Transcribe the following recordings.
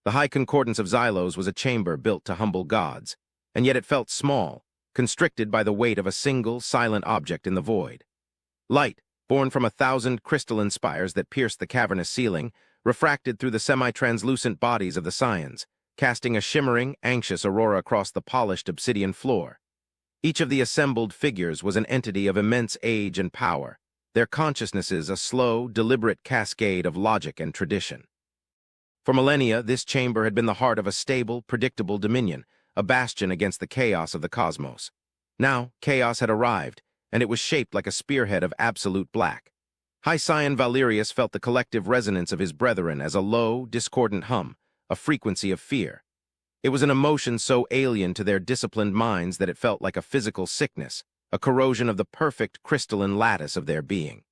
The high concordance of Xylos was a chamber built to humble gods, and yet it felt small, constricted by the weight of a single, silent object in the void. Light, born from 1,000 crystalline spires that pierced the cavernous ceiling, refracted through the semi-translucent bodies of the scions, casting a shimmering, anxious aurora across the polished obsidian floor. Each of the assembled figures was an entity of immense age and power, their consciousnesses a slow, deliberate cascade of logic and tradition. For millennia, this chamber had been the heart of a stable, predictable dominion, a bastion against the chaos of the cosmos. Now, chaos had arrived, and it was shaped like a spearhead of absolute black. High Scion Valerius felt the collective resonance of his brethren as a low, discordant hum, a frequency of fear. It was an emotion so alien to their disciplined minds that it felt like a physical sickness, a corrosion of the perfect crystalline lattice of their being.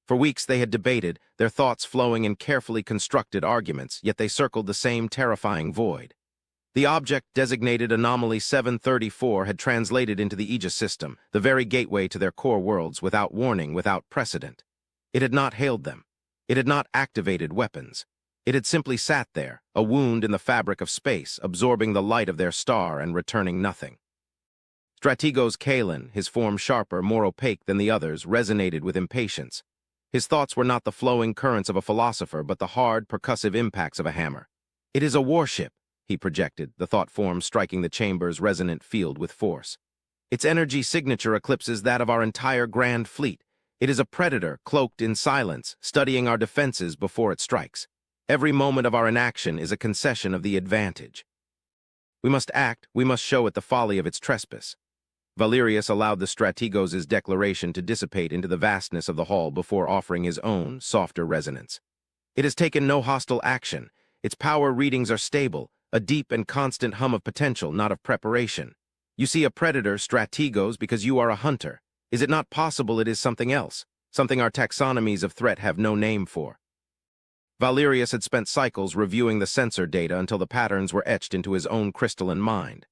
For weeks they had debated, their thoughts flowing in carefully constructed arguments, yet they circled the same terrifying void. The object designated Anomaly 734 had translated into the Aegis system, the very gateway to their core worlds, without warning, without precedent. It had not hailed them. It had not activated weapons. It had simply sat there, a wound in the fabric of space, absorbing the light of their star and returning nothing. Strategos Kalin, his form sharper, more opaque than the others, resonated with impatience. His thoughts were not the flowing currents of a philosopher, but the hard, percussive impacts of a hammer. "It is a warship," he projected, the thought form striking the chamber's resonant field with force. "Its energy signature eclipses that of our entire grand fleet. It is a predator, cloaked in silence, studying our defenses before it strikes. Every moment of our inaction is a concession of the advantage. We must act, we must show it the folly of its trespass." Valerius allowed the Strategos' declaration to dissipate into the vastness of the hall before offering his own, softer resonance. "It has taken no hostile action. Its power readings are stable, a deep and constant hum of potential, not of preparation. You see a predator, Strategos, because you are a hunter. Is it not possible it is something else, something our taxonomies of threat have no name for?" Valerius had spent cycles reviewing the sensor data until the patterns were etched into his own crystalline mind.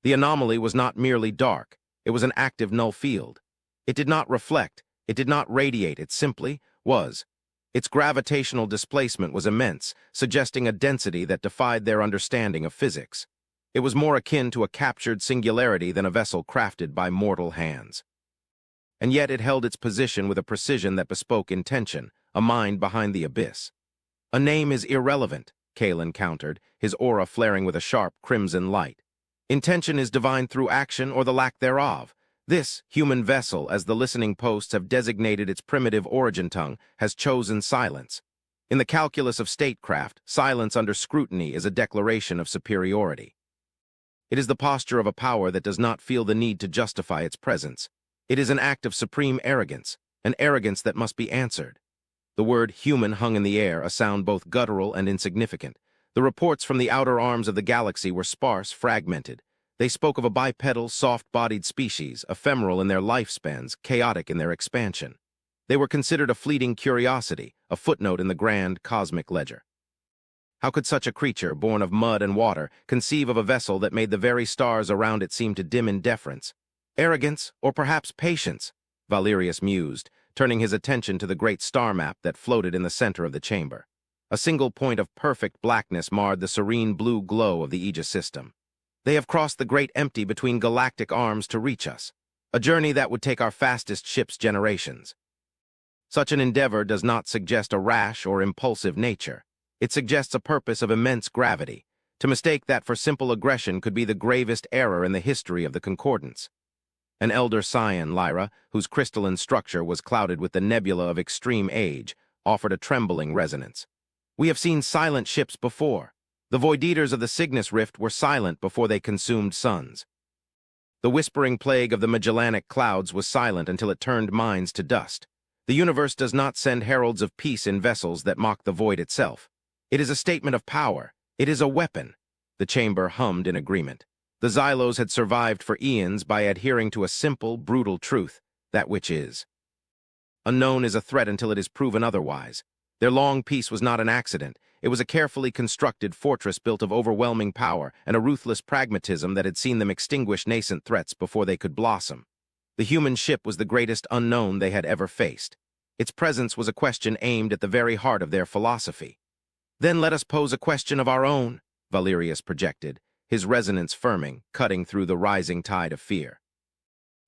The anomaly was not merely dark. It was an active null field. It did not reflect, it did not radiate, it simply was. Its gravitational displacement was immense, suggesting a density that defied their understanding of physics. It was more akin to a captured singularity than a vessel crafted by mortal hands. And yet it held its position with a precision that bespoke intention, a mind behind the abyss. "A name is irrelevant," Kalin countered, his aura flaring with a sharp crimson light. "Intention is divine through action or the lack thereof. This human vessel, as the listening posts have designated its primitive origin tongue, has chosen silence. In the calculus of statecraft, silence under scrutiny is a declaration of superiority. It is the posture of a power that does not feel the need to justify its presence. It is an act of supreme arrogance, an arrogance that must be answered." The word human hung in the air, a sound both guttural and insignificant. The reports from the outer arms of the galaxy were sparse, fragmented. They spoke of a bipedal, soft-bodied species, ephemeral in their lifespans, chaotic in their expansion. They were considered a fleeting curiosity, a footnote in the grand cosmic ledger. How could such a creature, born of mud and water, conceive of a vessel that made the very stars around it seem to dim in deference? Arrogance, or perhaps patience, Valerius mused, turning his attention to the great star map that floated in the center of the chamber. A single point of perfect blackness marred the serene blue glow of the Aegis system. "They have crossed the great empty between galactic arms to reach us, a journey that would take our fastest ships generations." Such an endeavor does not suggest a rash or impulsive nature. It suggests a purpose of immense gravity. To mistake that for simple aggression could be the gravest error in the history of the Concordance. An elder scion, Lyra, whose crystalline structure was clouded with the nebula of extreme age, offered a trembling resonance. "We have seen silent ships before. The void eaters of the Cygnus Rift were silent before they consumed suns. The whispering plague of the Magellanic clouds was silent until it turned minds to dust. The universe does not send heralds of peace in vessels that mock the void itself. It is a statement of power. It is a weapon." The chamber hummed in agreement. The Xylos had survived for eons by adhering to a simple, brutal truth, that which is. Unknown is a threat until it is proven otherwise. Their long peace was not an accident. It was a carefully constructed fortress built of overwhelming power and a ruthless pragmatism that had seen them extinguish nascent threats before they could blossom. The human ship was the greatest unknown they had ever faced. Its presence was a question aimed at the very heart of their philosophy. Then let us pose a question of our own, Valerius projected, his resonance firming, cutting through the rising tide of fear.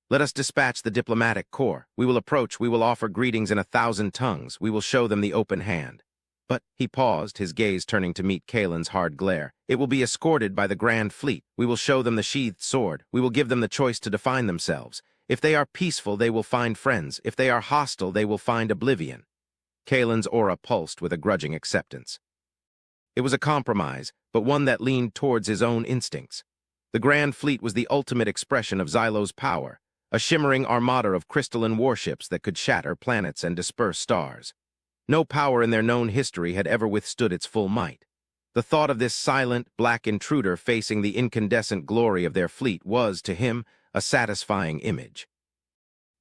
Let us dispatch the diplomatic corps. We will approach, we will offer greetings in 1,000 tongues, we will show them the open hand. But, he paused, his gaze turning to meet Kalen's hard glare, it will be escorted by the grand fleet. We will show them the sheathed sword. We will give them the choice to define themselves. If they are peaceful, they will find friends. If they are hostile, they will find oblivion. Kalen's aura pulsed with a grudging acceptance. It was a compromise, but one that leaned towards his own instincts. The grand fleet was the ultimate expression of Xylo's power, a shimmering armada of crystalline warships that could shatter planets and disperse stars. No power in their known history had ever withstood its full might. The thought of this silent, black intruder facing the incandescent glory of their fleet was, to him, a satisfying image.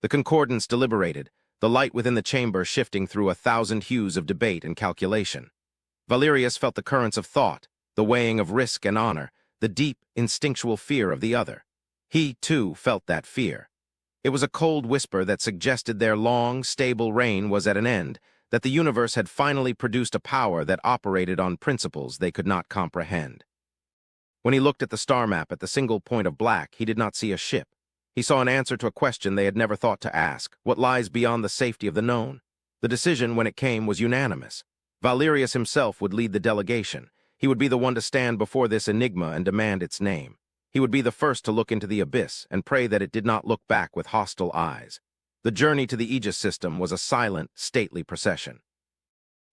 The concordance deliberated, the light within the chamber shifting through 1,000 hues of debate and calculation. Valerius felt the currents of thought, the weighing of risk and honor, the deep, instinctual fear of the other. He, too, felt that fear. It was a cold whisper that suggested their long, stable reign was at an end, that the universe had finally produced a power that operated on principles they could not comprehend. When he looked at the star map at the single point of black, he did not see a ship. He saw an answer to a question they had never thought to ask: what lies beyond the safety of the known? The decision, when it came, was unanimous. Valerius himself would lead the delegation. He would be the one to stand before this enigma and demand its name. He would be the first to look into the abyss and pray that it did not look back with hostile eyes. The journey to the Aegis system was a silent, stately procession.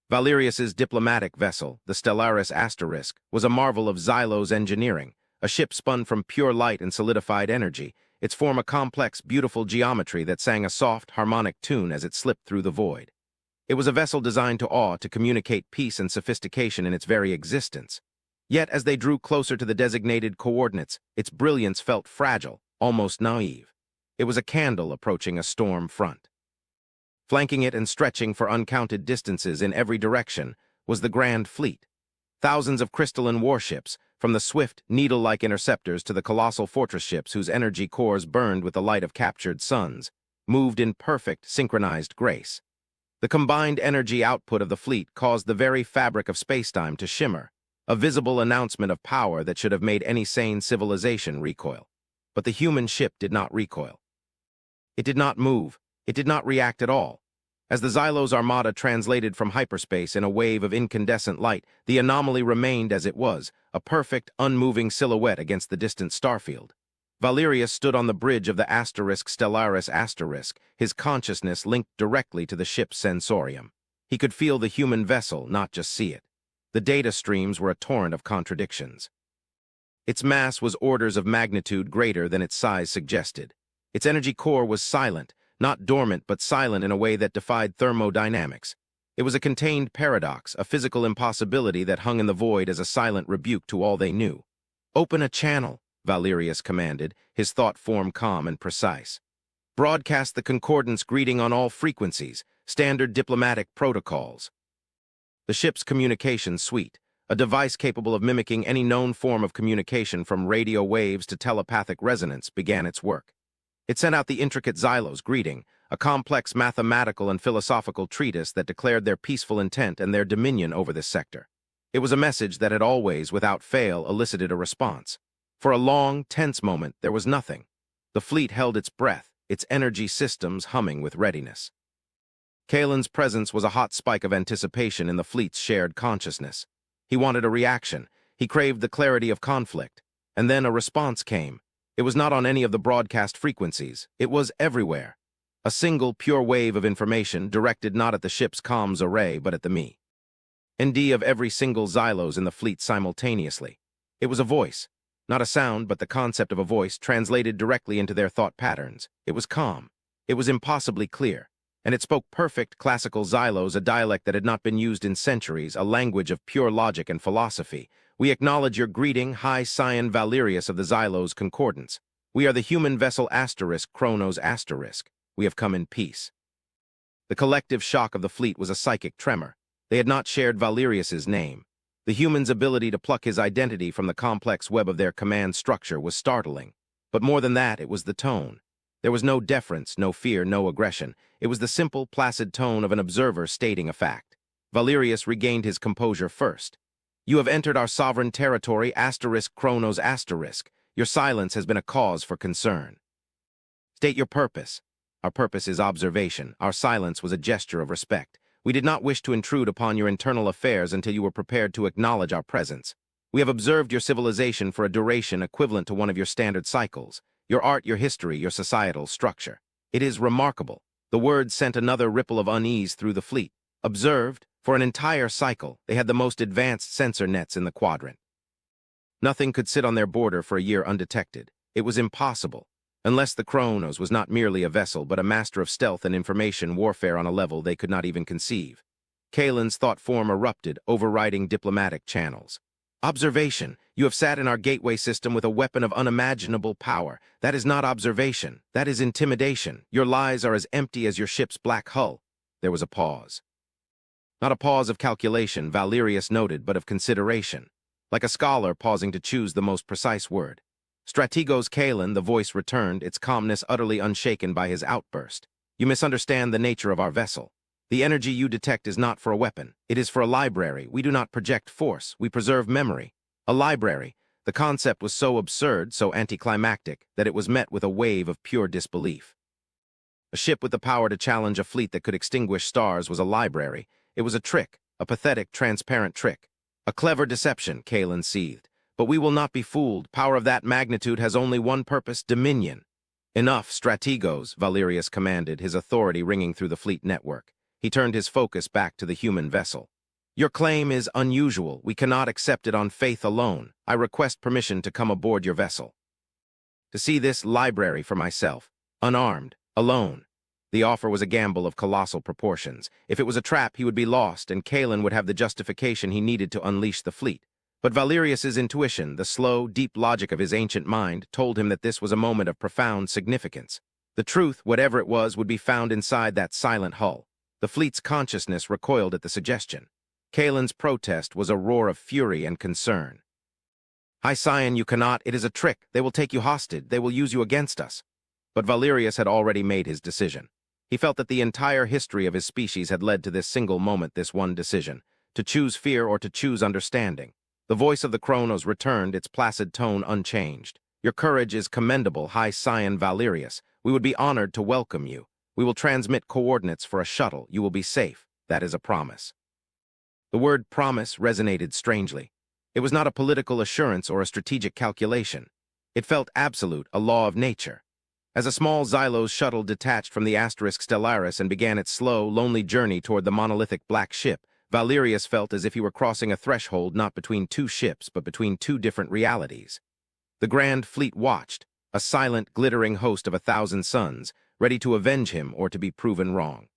Valerius's diplomatic vessel, the Stellaris Asterisk, was a marvel of Xylo's engineering, a ship spun from pure light and solidified energy, its form a complex, beautiful geometry that sang a soft, harmonic tune as it slipped through the void. It was a vessel designed to awe, to communicate peace and sophistication in its very existence. Yet, as they drew closer to the designated coordinates, its brilliance felt fragile, almost naive. It was a candle approaching a storm front. Flanking it and stretching for uncounted distances in every direction was the Grand Fleet. Thousands of crystalline warships, from the swift, needle-like interceptors to the colossal fortress ships whose energy cores burned with the light of captured suns, moved in perfect, synchronized grace. The combined energy output of the fleet caused the very fabric of spacetime to shimmer, a visible announcement of power that should have made any sane civilization recoil. But the human ship did not recoil. It did not move. It did not react at all. As the Xylo's armada translated from hyperspace in a wave of incandescent light, the anomaly remained as it was, a perfect, unmoving silhouette against the distant starfield. Valerius stood on the bridge of the Stellaris Asterisk, his consciousness linked directly to the ship's sensorium. He could feel the human vessel, not just see it. The data streams were a torrent of contradictions. Its mass was orders of magnitude greater than its size suggested. Its energy core was silent, not dormant but silent in a way that defied thermodynamics. It was a contained paradox, a physical impossibility that hung in the void as a silent rebuke to all they knew. "Open a channel," Valerius commanded, his thought form calm and precise. "Broadcast the concordance greeting on all frequencies, standard diplomatic protocols." The ship's communication suite, a device capable of mimicking any known form of communication from radio waves to telepathic resonance, began its work. It sent out the intricate Xylo's greeting, a complex mathematical and philosophical treatise that declared their peaceful intent and their dominion over this sector. It was a message that had always, without fail, elicited a response. For a long, tense moment, there was nothing. The fleet held its breath, its energy systems humming with readiness. Kalen's presence was a hot spike of anticipation in the fleet's shared consciousness. He wanted a reaction. He craved the clarity of conflict. And then a response came. It was not on any of the broadcast frequencies. It was everywhere. A single, pure wave of information directed not at the ship's comms array, but at the me. ND of every single Xylos in the fleet simultaneously. It was a voice. Not a sound, but the concept of a voice translated directly into their thought patterns. It was calm. It was impossibly clear. And it spoke perfect classical Xylos, a dialect that had not been used in centuries, a language of pure logic and philosophy. "We acknowledge your greeting, High Scion Valerius of the Xylos Concordance. We are the human vessel Chronos Asterisk. We have come in peace." The collective shock of the fleet was a psychic tremor. They had not shared Valerius's name. The human's ability to pluck his identity from the complex web of their command structure was startling. But more than that, it was the tone. There was no deference, no fear, no aggression. It was the simple, placid tone of an observer stating a fact. Valerius regained his composure first. "You have entered our sovereign territory, Chronos *. Your silence has been a cause for concern. State your purpose." "Our purpose is observation." Our silence was a gesture of respect. "We did not wish to intrude upon your internal affairs until you were prepared to acknowledge our presence. We have observed your civilization for a duration equivalent to one of your standard cycles. Your art, your history, your societal structure. It is remarkable." The words sent another ripple of unease through the fleet. Observed, for an entire cycle, they had the most advanced sensor nets in the quadrant. Nothing could sit on their border for a year undetected. It was impossible, unless the Chronos was not merely a vessel but a master of stealth and information warfare on a level they could not even conceive. Kalen's thought form erupted, overriding diplomatic channels. "Observation. You have sat in our gateway system with a weapon of unimaginable power. That is not observation. That is intimidation. Your lies are as empty as your ship's black hull." There was a pause. Not a pause of calculation, Valerius noted, but of consideration, like a scholar pausing to choose the most precise word. "Strategos Kalen," the voice returned, its calmness utterly unshaken by his outburst. "You misunderstand the nature of our vessel. The energy you detect is not for a weapon. It is for a library. We do not project force. We preserve memory. A library." The concept was so absurd, so anticlimactic, that it was met with a wave of pure disbelief. A ship with the power to challenge a fleet that could extinguish stars was a library. It was a trick, a pathetic, transparent trick. "A clever deception," Kalen seethed. "But we will not be fooled. Power of that magnitude has only one purpose: dominion." "Enough, strategos," Valerius commanded, his authority ringing through the fleet network. He turned his focus back to the human vessel. "Your claim is unusual. We cannot accept it on faith alone. I request permission to come aboard your vessel, to see this library for myself, unarmed, alone." The offer was a gamble of colossal proportions. If it was a trap, he would be lost, and Kalen would have the justification he needed to unleash the fleet. But Valerius's intuition, the slow, deep logic of his ancient mind, told him that this was a moment of profound significance. The truth, whatever it was, would be found inside that silent hull. The fleet's consciousness recoiled at the suggestion. Kalen's protest was a roar of fury and concern. "High Scion, you cannot. It is a trick. They will take you hostage. They will use you against us." But Valerius had already made his decision. He felt that the entire history of his species had led to this single moment, this one decision, to choose fear or to choose understanding. The voice of the Chronos returned, its placid tone unchanged. "Your courage is commendable, High Scion Valerius. We would be honored to welcome you. We will transmit coordinates for a shuttle. You will be safe. That is a promise." The word promise resonated strangely. It was not a political assurance or a strategic calculation. It felt absolute, a law of nature. As a small Xylos shuttle detached from the Stellaris and began its slow, lonely journey toward the monolithic black ship, Valerius felt as if he were crossing a threshold not between two ships, but between two different realities. The Grand Fleet watched, a silent, glittering host of 1,000 suns, ready to avenge him or to be proven wrong.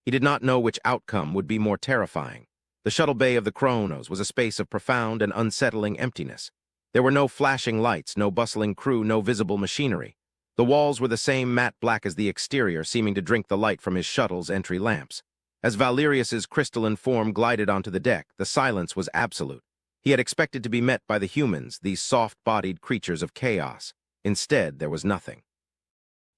He did not know which outcome would be more terrifying. The shuttle bay of the Chronos was a space of profound and unsettling emptiness. There were no flashing lights, no bustling crew, no visible machinery. The walls were the same matte black as the exterior, seeming to drink the light from his shuttle's entry lamps. As Valerius's crystalline form glided onto the deck, the silence was absolute. He had expected to be met by the humans, these soft-bodied creatures of chaos. Instead, there was nothing.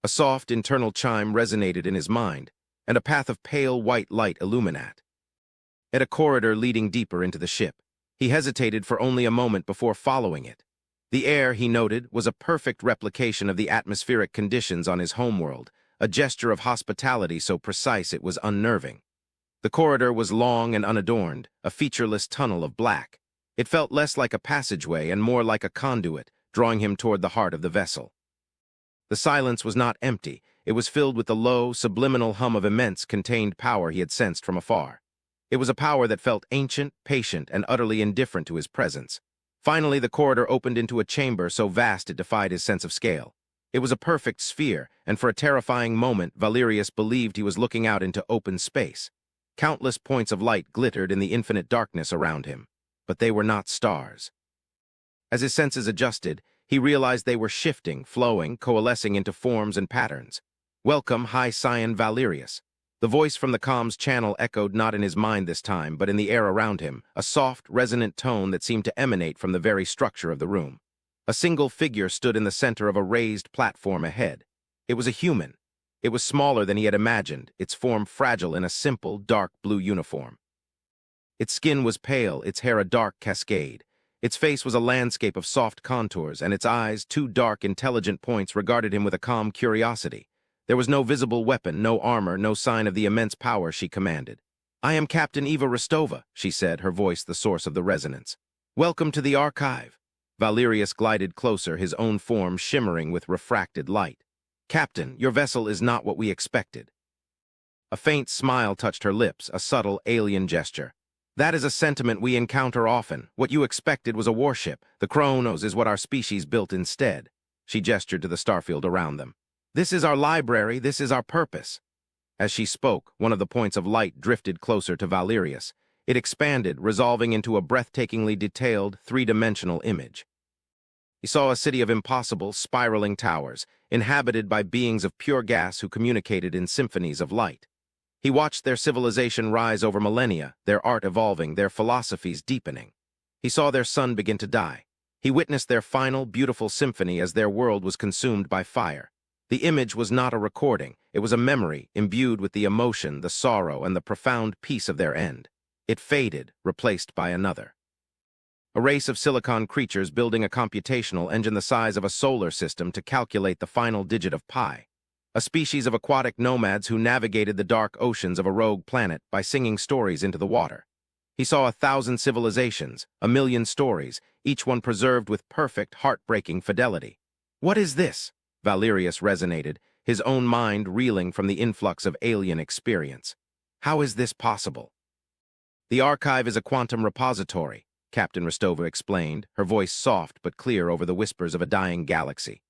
A soft internal chime resonated in his mind, and a path of pale white light illuminate. At a corridor leading deeper into the ship, he hesitated for only a moment before following it. The air, he noted, was a perfect replication of the atmospheric conditions on his homeworld, a gesture of hospitality so precise it was unnerving. The corridor was long and unadorned, a featureless tunnel of black. It felt less like a passageway and more like a conduit, drawing him toward the heart of the vessel. The silence was not empty. It was filled with the low, subliminal hum of immense, contained power he had sensed from afar. It was a power that felt ancient, patient, and utterly indifferent to his presence. Finally, the corridor opened into a chamber so vast it defied his sense of scale. It was a perfect sphere, and for a terrifying moment, Valerius believed he was looking out into open space. Countless points of light glittered in the infinite darkness around him, but they were not stars. As his senses adjusted, he realized they were shifting, flowing, coalescing into forms and patterns. "Welcome, High Scion Valerius." The voice from the comms channel echoed not in his mind this time, but in the air around him, a soft, resonant tone that seemed to emanate from the very structure of the room. A single figure stood in the center of a raised platform ahead. It was a human. It was smaller than he had imagined, its form fragile in a simple, dark blue uniform. Its skin was pale, its hair a dark cascade. Its face was a landscape of soft contours, and its eyes, two dark, intelligent points, regarded him with a calm curiosity. There was no visible weapon, no armor, no sign of the immense power she commanded. "I am Captain Eva Rostova," she said, her voice the source of the resonance. "Welcome to the archive." Valerius glided closer, his own form shimmering with refracted light. "Captain, your vessel is not what we expected." A faint smile touched her lips, a subtle, alien gesture. "That is a sentiment we encounter often. What you expected was a warship. The Kronos is what our species built instead." She gestured to the starfield around them. "This is our library, this is our purpose." As she spoke, one of the points of light drifted closer to Valerius. It expanded, resolving into a breathtakingly detailed, three-dimensional image. He saw a city of impossible, spiraling towers, inhabited by beings of pure gas who communicated in symphonies of light. He watched their civilization rise over millennia, their art evolving, their philosophies deepening. He saw their sun begin to die. He witnessed their final, beautiful symphony as their world was consumed by fire. The image was not a recording, it was a memory imbued with the emotion, the sorrow, and the profound peace of their end. It faded, replaced by another. A race of silicon creatures building a computational engine the size of a solar system to calculate the final digit of pi. A species of aquatic nomads who navigated the dark oceans of a rogue planet by singing stories into the water. He saw 1,000 civilizations, 1,000,000 stories, each one preserved with perfect, heartbreaking fidelity. "What is this?" Valerius resonated, his own mind reeling from the influx of alien experience. "How is this possible?" "The archive is a quantum repository," Captain Rostova explained, her voice soft but clear over the whispers of a dying galaxy.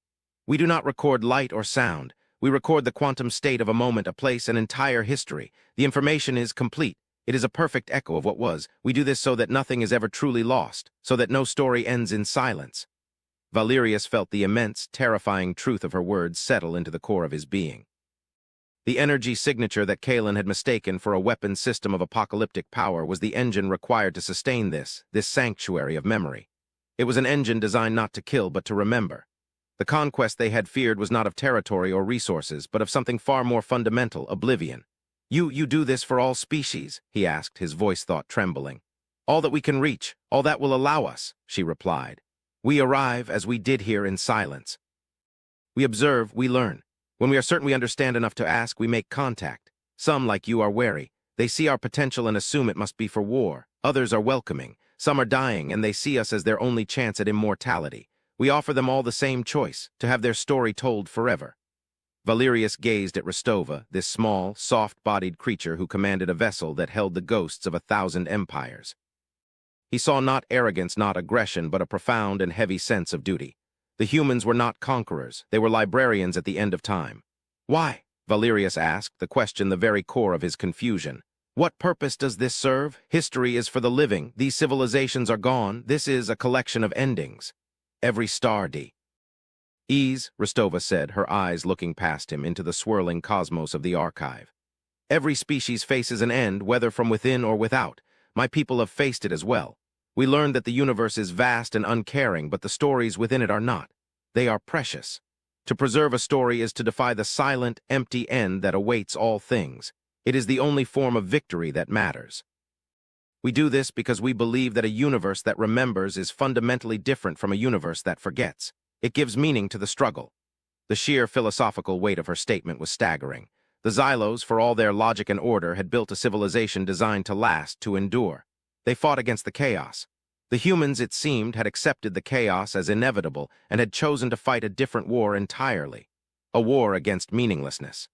"We do not record light or sound. We record the quantum state of a moment, a place, an entire history. The information is complete. It is a perfect echo of what was. We do this so that nothing is ever truly lost, so that no story ends in silence." Valerius felt the immense, terrifying truth of her words settle into the core of his being. The energy signature that Kalen had mistaken for a weapon system of apocalyptic power was the engine required to sustain this sanctuary of memory. It was an engine designed not to kill, but to remember. The conquest they had feared was not of territory or resources, but of something far more fundamental, oblivion. You do this for all species?" he asked, his voice thought trembling. "All that we can reach, all that will allow us," she replied. "We arrive, as we did here, in silence. We observe, we learn. When we are certain we understand enough to ask, we make contact. Some, like you, are wary. They see our potential and assume it must be for war. Others are welcoming. Some are dying, and they see us as their only chance at immortality. We offer them all the same choice, to have their story told forever." Valerius gazed at Rostova, this small, soft-bodied creature who commanded a vessel that held the ghosts of 1,000 empires. He saw not arrogance, not aggression, but a profound and heavy sense of duty. The humans were not conquerors, they were librarians at the end of time. "Why?" Valerius asked, the question the very core of his confusion. "What purpose does this serve? History is for the living, these civilizations are gone, this is a collection of endings. Every star Ease, Rostova said, her eyes looking past him into the swirling cosmos of the archive. "Every species faces an end, whether from within or without. My people have faced it as well. We learned that the universe is vast and uncaring, but the stories within it are not. They are precious. To preserve a story is to defy the silent, empty end that awaits all things. It is the only form of victory that matters. We do this because we believe that a universe that remembers is fundamentally different from a universe that forgets. It gives meaning to the struggle." The sheer philosophical weight of her statement was staggering. The Xylos, for all their logic and order, had built a civilization designed to last, to endure. They fought against the chaos. The humans, it seemed, had accepted the chaos as inevitable and had chosen to fight a different war entirely. A war against meaninglessness.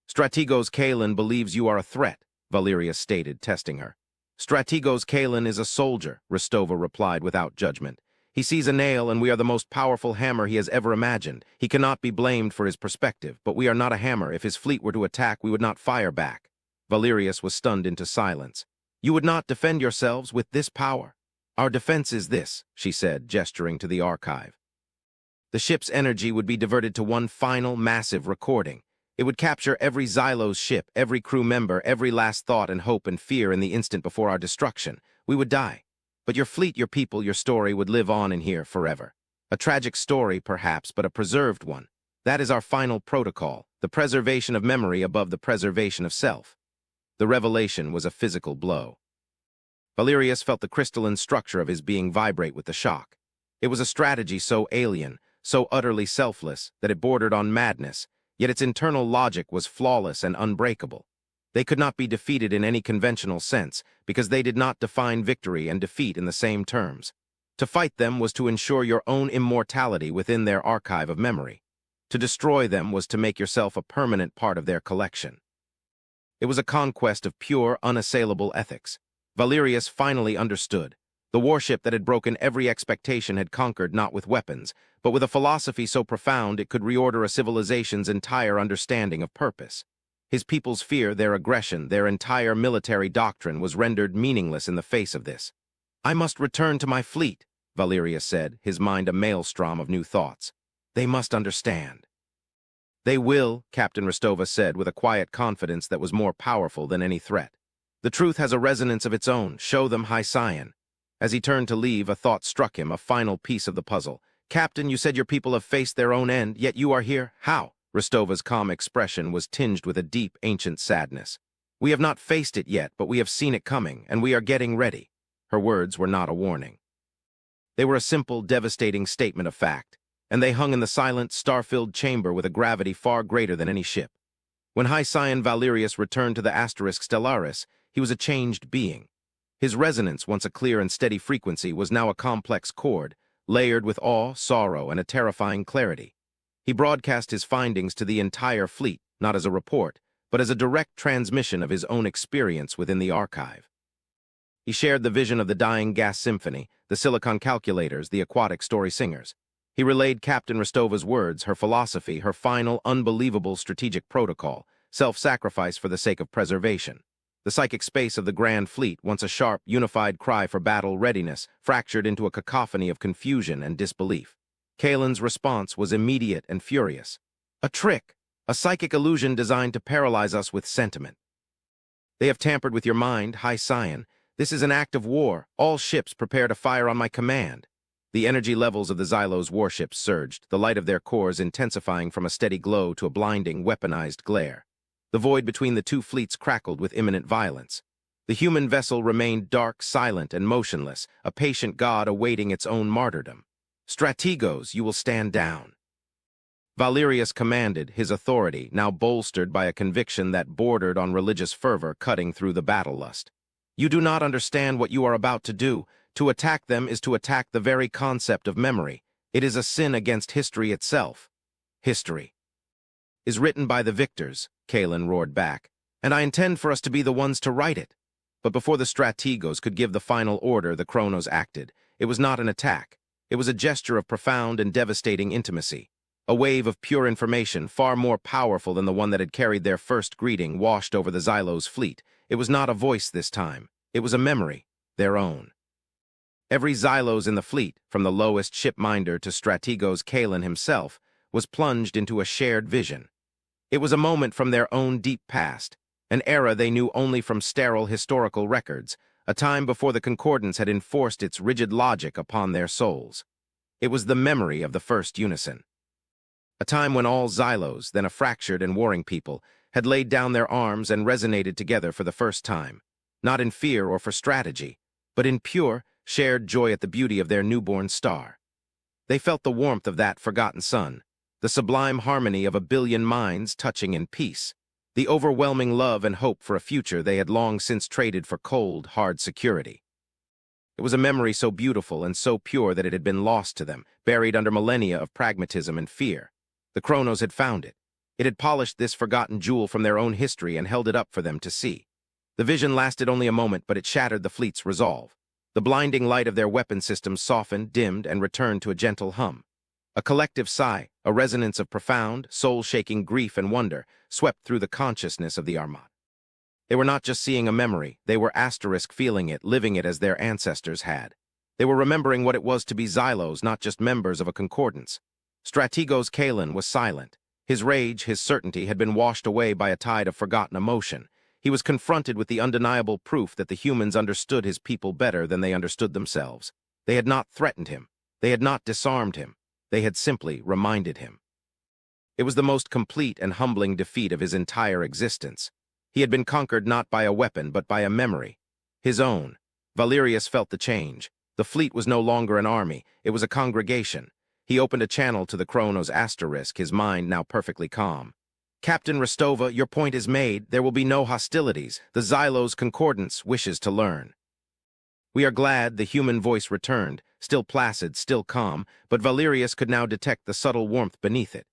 "Strategos Kalen believes you are a threat," Valerius stated, testing her. "Strategos Kalen is a soldier," Rostova replied without judgment. "He sees a nail, and we are the most powerful hammer he has ever imagined. He cannot be blamed for his perspective, but we are not a hammer. If his fleet were to attack, we would not fire back." Valerius was stunned into silence. "You would not defend yourselves with this power?" "Our defense is this," she said, gesturing to the archive. The ship's energy would be diverted to one final, massive recording. It would capture every Xylos ship, every crew member, every last thought and hope and fear in the instant before our destruction. We would die. But your fleet, your people, your story would live on in here forever. A tragic story, perhaps, but a preserved one. That is our final protocol, the preservation of memory above the preservation of self. The revelation was a physical blow. Valerius felt the crystalline structure of his being vibrate with the shock. It was a strategy so alien, so utterly selfless, that it bordered on madness, yet its internal logic was flawless and unbreakable. They could not be defeated in any conventional sense, because they did not define victory and defeat in the same terms. To fight them was to ensure your own immortality within their archive of memory. To destroy them was to make yourself a permanent part of their collection. It was a conquest of pure, unassailable ethics. Valerius finally understood. The warship that had broken every expectation had conquered not with weapons, but with a philosophy so profound it could reorder a civilization's entire understanding of purpose. His people's fear, their aggression, their entire military doctrine was rendered meaningless in the face of this. "I must return to my fleet," Valerius said, his mind a maelstrom of new thoughts. "They must understand." "They will," Captain Rostova said with a quiet confidence that was more powerful than any threat. "The truth has a resonance of its own. Show them, High Scion." As he turned to leave, a thought struck him, a final piece of the puzzle. "Captain, you said your people have faced their own end, yet you are here. How?" Rostova's calm expression was tinged with a deep, ancient sadness. "We have not faced it yet, but we have seen it coming, and we are getting ready." Her words were not a warning. They were a simple, devastating statement of fact, and they hung in the silent, star-filled chamber with a gravity far greater than any ship. When High Scion Valerius returned to the Asterisk Stellaris, he was a changed being. His resonance, once a clear and steady frequency, was now a complex chord, layered with awe, sorrow, and a terrifying clarity. He broadcast his findings to the entire fleet, not as a report, but as a direct transmission of his own experience within the archive. He shared the vision of the dying gas symphony, the silicon calculators, the aquatic story singers. He relayed Captain Rostova's words, her philosophy, her final, unbelievable strategic protocol, self-sacrifice for the sake of preservation. The psychic space of the Grand Fleet, once a sharp, unified cry for battle readiness, fractured into a cacophony of confusion and disbelief. Kalen's response was immediate and furious. "A trick! A psychic illusion designed to paralyze us with sentiment. They have tampered with your mind, High Scion. This is an act of war. All ships prepare to fire on my command." The energy levels of the Xylos warships surged, the light of their cores intensifying from a steady glow to a blinding, weaponized glare. The void between the two fleets crackled with imminent violence. The human vessel remained dark, silent, and motionless, a patient god awaiting its own martyrdom. "Strategos, you will stand down." Valerius commanded, his authority now bolstered by a conviction that bordered on religious fervor cutting through the battle lust. "You do not understand what you are about to do. To attack them is to attack the very concept of memory. It is a sin against history itself." "History is written by the victors," Kalen roared back, "and I intend for us to be the ones to write it." But before the strategos could give the final order, the Chronos acted. It was not an attack. It was a gesture of profound and devastating intimacy. A wave of pure information, far more powerful than the one that had carried their first greeting, washed over the Xylos fleet. It was not a voice this time. It was a memory, their own. Every Xylos in the fleet, from the lowest shipminder to Strategos Kalen himself, was plunged into a shared vision. It was a moment from their own deep past, an era they knew only from sterile historical records, a time before the Concordance had enforced its rigid logic upon their souls. It was the memory of the first unison. A time when all Xylos, then a fractured and warring people, had laid down their arms and resonated together for the first time, not in fear or for strategy, but in pure, shared joy at the beauty of their newborn star. They felt the warmth of that forgotten sun, the sublime harmony of a billion minds touching in peace, the overwhelming love and hope for a future they had long since traded for cold, hard security. It was a memory so beautiful and so pure that it had been lost to them, buried under millennia of pragmatism and fear. The Chronos had found it. It had polished this forgotten jewel from their own history and held it up for them to see. The vision lasted only a moment, but it shattered the fleet's resolve. The blinding light of their weapon systems softened, dimmed, and returned to a gentle hum. A collective sigh, a resonance of profound, soul-shaking grief and wonder, swept through the consciousness of the Armada. They were not just seeing a memory, they were feeling it, living it as their ancestors had. They were remembering what it was to be Xylos, not just members of a concordance. Strategos Kalen was silent. His rage, his certainty, had been washed away by a tide of forgotten emotion. He was confronted with the undeniable proof that the humans understood his people better than they understood themselves. They had not threatened him. They had not disarmed him. They had simply reminded him. It was the most complete and humbling defeat of his entire existence. He had been conquered not by a weapon, but by a memory. His own. Valerius felt the change. The fleet was no longer an army, it was a congregation. He opened a channel to the Kronos asterisk, his mind now perfectly calm. Captain Rostova, your point is made. There will be no hostilities. The Xylos Concordance wishes to learn. We are glad, the human voice returned, still placid, still calm, but Valerius could now detect the subtle warmth beneath it.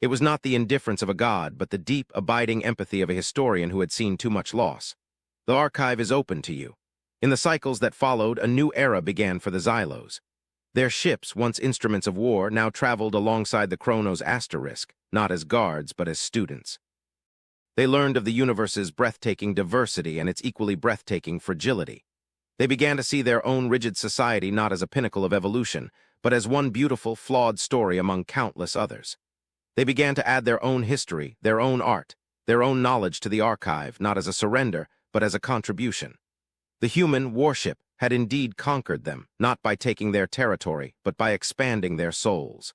It was not the indifference of a god, but the deep, abiding empathy of a historian who had seen too much loss. The archive is open to you. In the cycles that followed, a new era began for the Xylos. Their ships, once instruments of war, now traveled alongside the Kronos asterisk, not as guards, but as students. They learned of the universe's breathtaking diversity and its equally breathtaking fragility. They began to see their own rigid society not as a pinnacle of evolution, but as one beautiful, flawed story among countless others. They began to add their own history, their own art, their own knowledge to the archive, not as a surrender, but as a contribution. The human Warship had indeed conquered them, not by taking their territory, but by expanding their souls.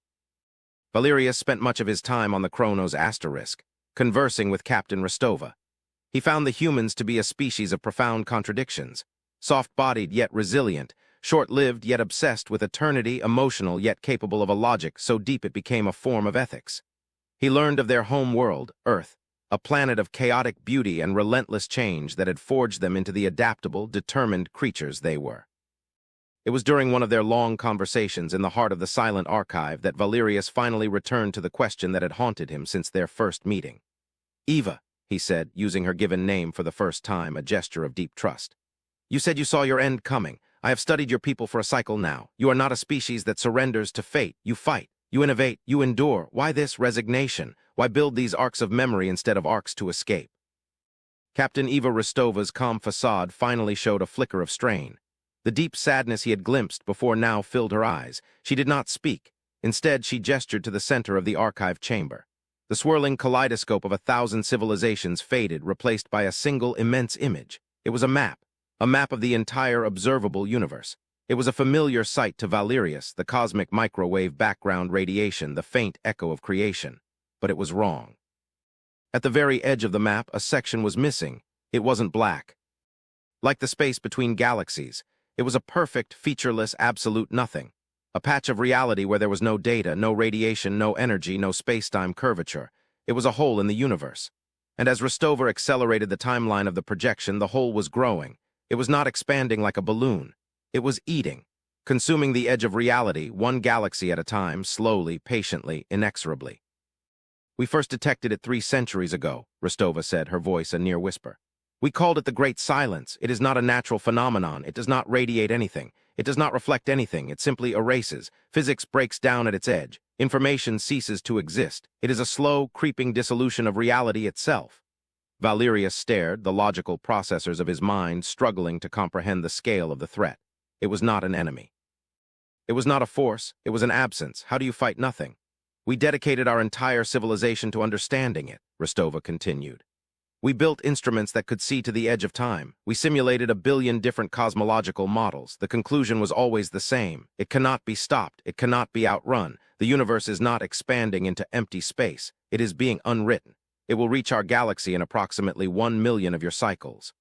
Valerius spent much of his time on the Kronos asterisk, conversing with Captain Rostova. He found the humans to be a species of profound contradictions, soft-bodied yet resilient, short-lived yet obsessed with eternity, emotional yet capable of a logic so deep it became a form of ethics. He learned of their home world, Earth, a planet of chaotic beauty and relentless change that had forged them into the adaptable, determined creatures they were. It was during one of their long conversations in the heart of the silent archive that Valerius finally returned to the question that had haunted him since their first meeting. "Eva," he said, using her given name for the first time, a gesture of deep trust. "You said you saw your end coming. I have studied your people for a cycle now. You are not a species that surrenders to fate. You fight. You innovate. You endure. Why this resignation? Why build these arcs of memory instead of arcs to escape?" Captain Eva Rostova's calm facade finally showed a flicker of strain. The deep sadness he had glimpsed before now filled her eyes. She did not speak. Instead, she gestured to the center of the archive chamber. The swirling kaleidoscope of 1,000 civilizations faded, replaced by a single immense image. It was a map of the entire observable universe. It was a familiar sight to Valerius, the cosmic microwave background radiation, the faint echo of creation. But it was wrong. At the very edge of the map, a section was missing. It wasn't black. Like the space between galaxies, it was a perfect, featureless, absolute nothing. A patch of reality where there was no data, no radiation, no energy, no space-time curvature. It was a hole in the universe. And as Rostova accelerated the timeline of the projection, the hole was growing. It was not expanding like a balloon. It was eating, consuming the edge of reality, one galaxy at a time, slowly, patiently, inexorably. "We first detected it 3 centuries ago," Rostova said, her voice a near whisper. "We called it the Great Silence. It is not a natural phenomenon. It does not radiate anything. It does not reflect anything. It simply erases. Physics breaks down at its edge. Information ceases to exist. It is a slow, creeping dissolution of reality itself." Valerius stared, the logical processors of his mind struggling to comprehend the scale of the threat. It was not an enemy. It was not a force. It was an absence. How do you fight nothing? "We dedicated our entire civilization to understanding it," Rostova continued. "We built instruments that could see to the edge of time. We simulated 1 billion different cosmological models. The conclusion was always the same. It cannot be stopped. It cannot be outrun. The universe is not expanding into empty space. It is being unwritten. It will reach our galaxy in approximately 1 million of your cycles.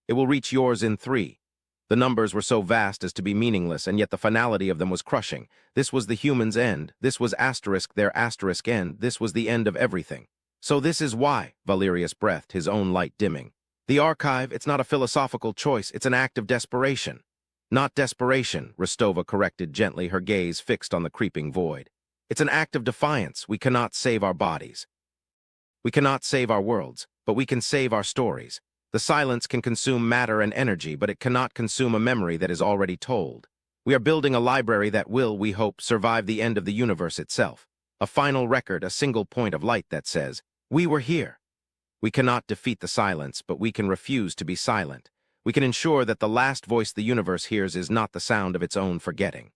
It will reach yours in 3. The numbers were so vast as to be meaningless, and yet the finality of them was crushing. This was the human's end. This was their asterisk end. This was the end of everything. "So this is why," Valerius breathed, his own light dimming. "The archive, it's not a philosophical choice, it's an act of desperation." "Not desperation," Rostova corrected gently, her gaze fixed on the creeping void. "It's an act of defiance. We cannot save our bodies. We cannot save our worlds, but we can save our stories. The silence can consume matter and energy, but it cannot consume a memory that is already told. We are building a library that will, we hope, survive the end of the universe itself. A final record, a single point of light that says, 'We were here.' We cannot defeat the silence, but we can refuse to be silent. We can ensure that the last voice the universe hears is not the sound of its own forgetting."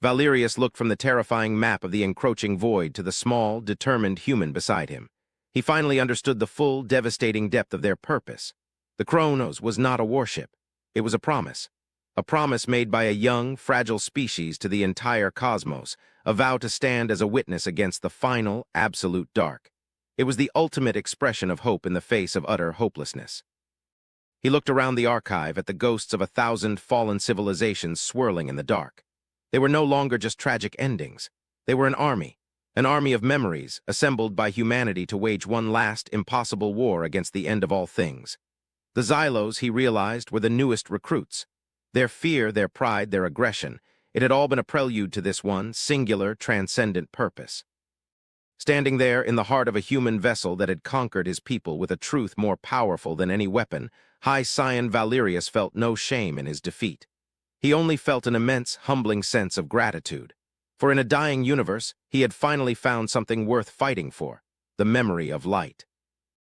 Valerius looked from the terrifying map of the encroaching void to the small, determined human beside him. He finally understood the full, devastating depth of their purpose. The Kronos was not a warship. It was a promise made by a young, fragile species to the entire cosmos, a vow to stand as a witness against the final, absolute dark. It was the ultimate expression of hope in the face of utter hopelessness. He looked around the archive at the ghosts of 1,000 fallen civilizations swirling in the dark. They were no longer just tragic endings. They were an army of memories assembled by humanity to wage one last, impossible war against the end of all things. The Xylos, he realized, were the newest recruits. Their fear, their pride, their aggression, it had all been a prelude to this one, singular, transcendent purpose. Standing there in the heart of a human vessel that had conquered his people with a truth more powerful than any weapon, High Scion Valerius felt no shame in his defeat. He only felt an immense, humbling sense of gratitude. For in a dying universe, he had finally found something worth fighting for, the memory of light.